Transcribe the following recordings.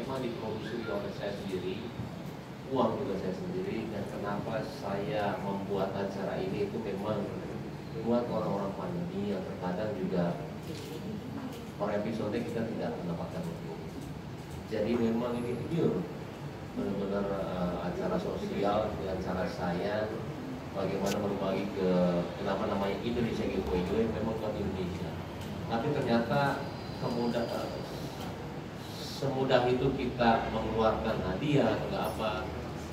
memang diproduksi oleh saya sendiri, uang juga saya sendiri. Dan kenapa saya membuat acara ini itu memang buat orang-orang pandemi yang terkadang juga per episode kita tidak mendapatkan untung. Jadi memang ini pure benar-benar acara sosial dengan cara saya bagaimana berbagi ke kenapa namanya Indonesia Giveaway memang buat Indonesia. Tapi ternyata semudah itu kita mengeluarkan hadiah atau apa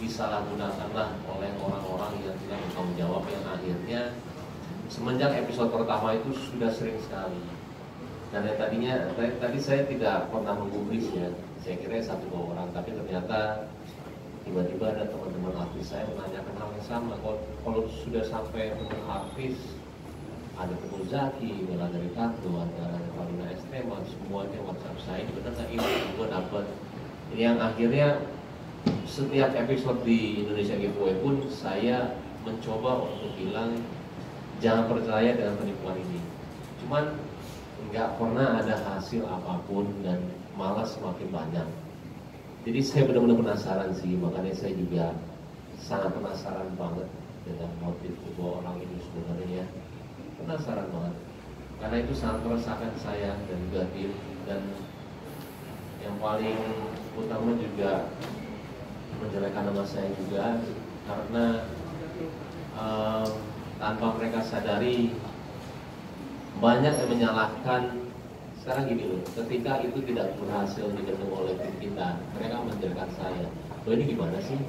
disalahgunakanlah oleh orang-orang yang tidak bertanggung jawab, yang akhirnya semenjak episode pertama itu sudah sering sekali. Dan tadi saya tidak pernah menggubris ya, saya kira 1-2 orang, tapi ternyata tiba-tiba ada teman-teman artis saya menanyakan hal yang sama. Kalau sudah sampai teman artis, ada Teguh Zaki, Mela dari Tato, ada Karina Esteban, semuanya WhatsApp saya, benar nggak ini gue dapat. Ini yang akhirnya setiap episode di Indonesia Giveaway pun saya mencoba untuk bilang jangan percaya dengan penipuan ini. Cuman nggak pernah ada hasil apapun dan malah semakin banyak. Jadi saya benar-benar penasaran sih, makanya saya juga sangat penasaran banget dengan motif kedua orang ini sebenarnya. Penasaran banget, karena itu sangat meresahkan saya dan juga tim. Dan yang paling utama juga menjelekkan nama saya juga, karena tanpa mereka sadari banyak yang menyalahkan. Sekarang gini loh, ketika itu tidak berhasil dibendung oleh tim kita, mereka menjelekkan saya. Loh ini gimana sih?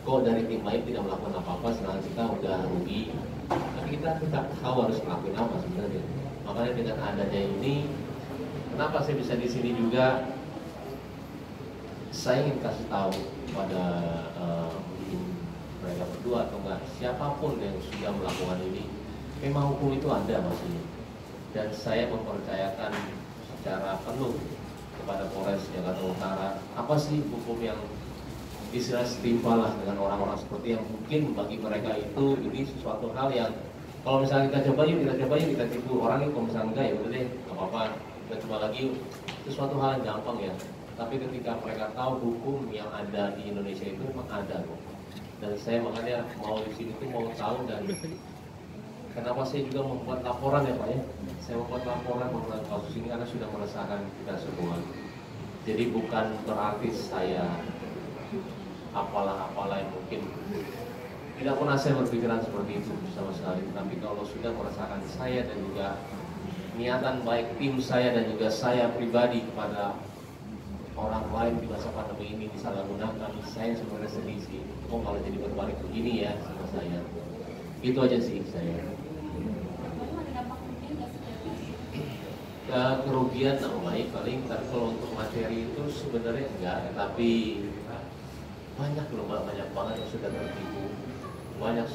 Kok dari tim lain tidak melakukan apa-apa, sedangkan kita udah rugi. Tapi kita tidak tahu harus melakukan apa sebenarnya. Makanya dengan adanya ini, kenapa saya bisa di sini juga? Saya ingin kasih tahu kepada mungkin mereka berdua atau enggak siapapun yang sudah melakukan ini, memang hukum itu ada maksudnya. Dan saya mempercayakan secara penuh kepada Polres Jakarta Utara, apa sih hukum yang istilah setimpal lah dengan orang-orang seperti yang mungkin bagi mereka itu ini sesuatu hal yang kalau misalnya kita coba yuk, kita tipu orang itu, kalau misalnya enggak ya udah deh, nggak apa-apa, kita coba lagi yuk. Sesuatu hal yang gampang ya. Tapi ketika mereka tahu hukum yang ada di Indonesia itu memang ada kok. Dan saya makanya mau di sini tuh mau tahu, dan kenapa saya juga membuat laporan ya Pak ya. Saya membuat laporan mengenai kasus ini karena sudah meresahkan kita semua. Jadi bukan berarti saya apalah yang mungkin, tidak pernah saya berpikiran seperti itu sama sekali. Tapi kalau sudah merasakan saya dan juga niatan baik tim saya dan juga saya pribadi kepada orang lain di masa pandemi ini disalahgunakan, saya sebenarnya sedih sih. Kok kalau jadi berbalik begini ya sama saya. Itu aja sih saya. Kerugian baik paling, tapi kalau untuk materi itu sebenarnya enggak, tapi banyak loh, banyak banget yang sudah tertipu. Banyak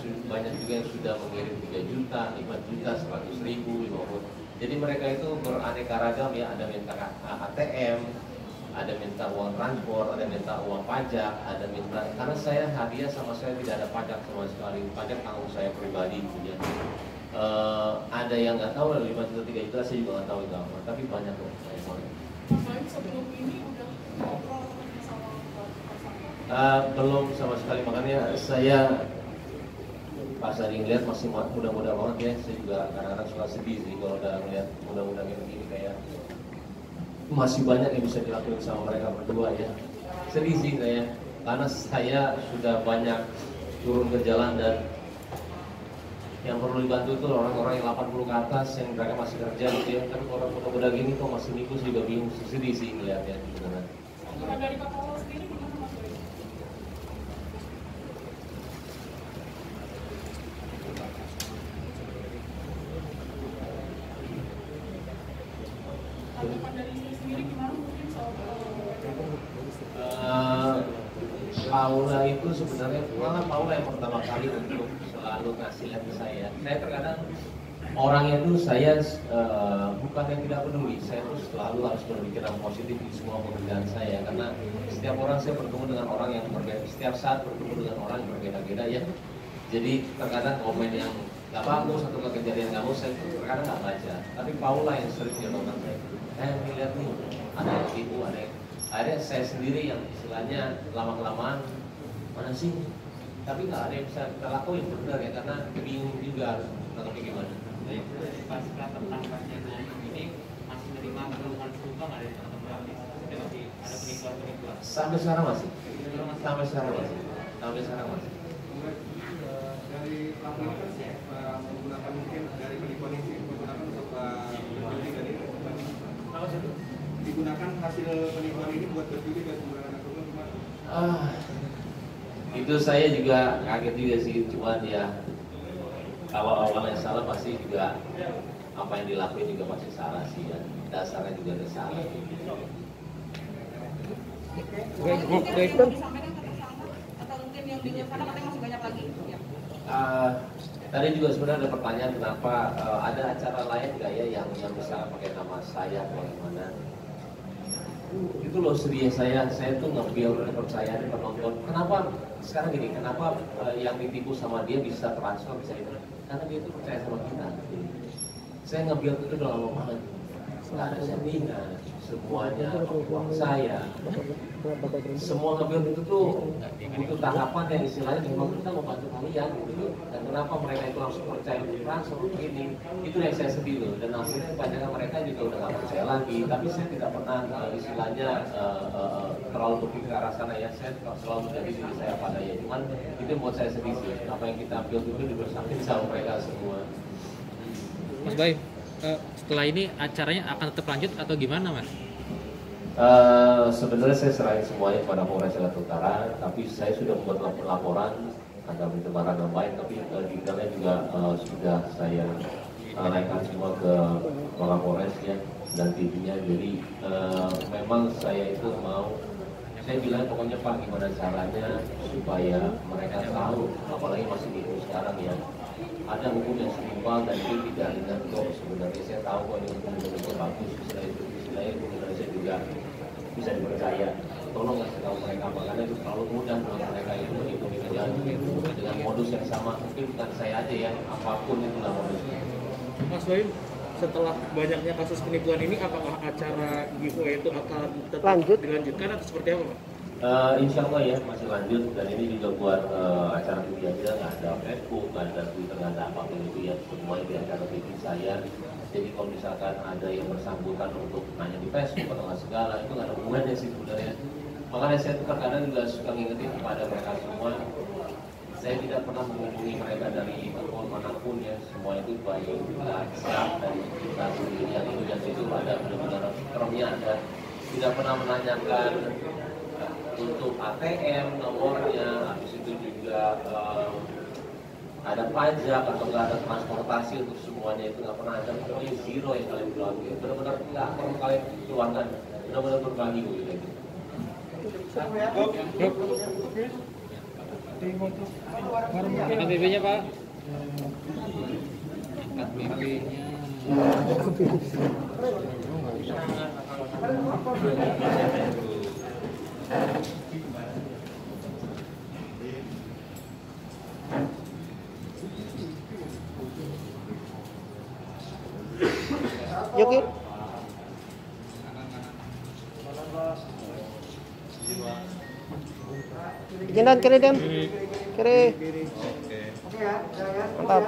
juga yang sudah mengirim 3 juta, 5 juta, 100 ribu, 50. Jadi mereka itu beraneka ragam ya, ada minta ATM, ada minta uang transport, ada minta uang pajak, ada minta, karena saya hadiah sama saya tidak ada pajak sama sekali, pajak tanggung saya pribadi punya. Ada yang nggak tahu, 5 juta, 3 juta, saya juga nggak tahu itu apa, tapi banyak loh. Sebelum ini udah ngobrol sama belum sama sekali, makanya saya pas tadi ngeliat masih muda-muda banget ya. Saya juga kadang-kadang suka sedih sih kalau udah ngeliat muda-muda kayak begini, kayak masih banyak yang bisa dilakukan sama mereka berdua ya. Sedih sih saya, karena saya sudah banyak turun ke jalan dan yang perlu dibantu itu orang-orang yang 80 ke atas yang mereka masih kerja gitu ya. Tapi orang muda-muda gini kok masih nikus juga bingung, sedih sih ngeliatnya sebenarnya. dari Kapolres sendiri gimana Mas Boy? Tanggapan dari istri sendiri gimana mungkin soal Paula itu sebenarnya, malah Paula yang pertama kali untuk selalu kasih lihat ke saya. Saya terkadang orangnya itu saya bukan yang tidak peduli, saya tuh selalu harus berpikiran positif di semua pekerjaan saya, karena setiap orang saya bertemu dengan orang yang berbeda, setiap saat bertemu dengan orang yang berbeda-beda ya. Jadi terkadang komen yang nggak bagus atau kejadian nggak bagus saya terkadang nggak baca, tapi Paula yang sering dia nonton saya. Lihat nih, ada yang tipu, Akhirnya saya sendiri yang istilahnya lama-kelamaan mana sih, tapi nggak ada yang bisa kita lakuin benar ya, karena bingung juga tapi gimana. Jadi pasca tertangkapnya ini masih menerima keluhan serupa nggak dari teman-teman artis? Masih ada penipuan-penipuan? Sampai sekarang masih. Sampai sekarang masih. Dari pelaku ini kan menggunakan mungkin dari penipuan ini menggunakan untuk berjudi dan digunakan hasil penipuan ini buat berjudi dan menggunakan akun gimana? Itu saya juga kaget juga sih, cuman ya kalau awalnya salah pasti juga apa yang dilakuin juga pasti salah sih ya, dasarnya juga ada salah. Mungkin yang disampaikan ke tersangka atau mungkin yang di luar sana katanya masih banyak lagi. Ya. Tadi juga sebenarnya ada pertanyaan kenapa ada acara lain nggak ya yang bisa pakai nama saya atau gimana? Itu loh sedih saya tuh nge-build kepercayaan penonton. Kenapa sekarang gini? Kenapa yang ditipu sama dia bisa transfer bisa itu? Karena dia itu percaya sama kita. Saya nge-build itu udah lama banget. Nggak ada settingan, semuanya uang saya. Semua nge-build itu tuh butuh tahapan yang istilahnya memang kita mau bantu kalian gitu. Dan kenapa mereka itu langsung percaya untuk transfer begini? Itu yang saya sedih loh. Dan akhirnya kebanyakan mereka juga udah nggak percaya lagi. Tapi saya tidak pernah istilahnya terlalu berpikir ke arah sana ya. Saya selalu menjadi diri saya apa adanya. Cuman itu yang buat saya sedih sih. Apa yang kita build itu dibersamain sama mereka semua. Mas Bayu, setelah ini acaranya akan tetap lanjut atau gimana, Mas? Sebenarnya saya serahin semuanya kepada Polres Jakarta Utara, tapi saya sudah membuat laporan ada pencemaran nama baik, tapi detailnya juga sudah saya naikkan semua ke Polres ya dan TV-nya. Jadi memang saya itu saya bilang pokoknya Pak gimana caranya supaya mereka tahu, apalagi masih hidup sekarang ya, ada hukum yang setimpal dan itu tidak ringan kok. Sebenarnya saya tahu kok ini hukum betul bagus, istilahnya hukum Indonesia juga bisa dipercaya. Tolong kasih tahu mereka, makanya itu terlalu mudah buat mereka itu mengikuti kejadian dengan modus yang sama. Mungkin bukan saya aja ya, apapun itulah modusnya. Mas Bayu, setelah banyaknya kasus penipuan ini, apakah acara giveaway itu akan tetap dilanjutkan atau seperti apa, Pak? Insya Allah ya masih lanjut, dan ini juga buat acara TV aja, nggak ada Facebook, nggak ada Twitter, nggak ada apapun itu ya, semuanya di acara TV saya. Jadi kalau misalkan ada yang bersangkutan untuk nanya di Facebook atau nggak segala, itu nggak ada hubungannya sih sebenarnya. Makanya saya tuh kadang juga suka ngingetin kepada mereka semua, saya tidak pernah menghubungi mereka dari akun manapun ya, semua itu baik kita siap dari kita sendiri yang itu dan itu ada benar-benar termnya ada, tidak pernah menanyakan untuk ATM nomornya, habis itu juga ada pajak atau nggak ada transportasi untuk semuanya, itu nggak pernah ada, pokoknya zero yang kalian keluarkan, benar-benar nggak perlu kalian keluarkan, benar-benar berbagi gitu. KTP-nya Pak. KTP-nya. Yogi. Jangan kiri dan kiri. Mantap.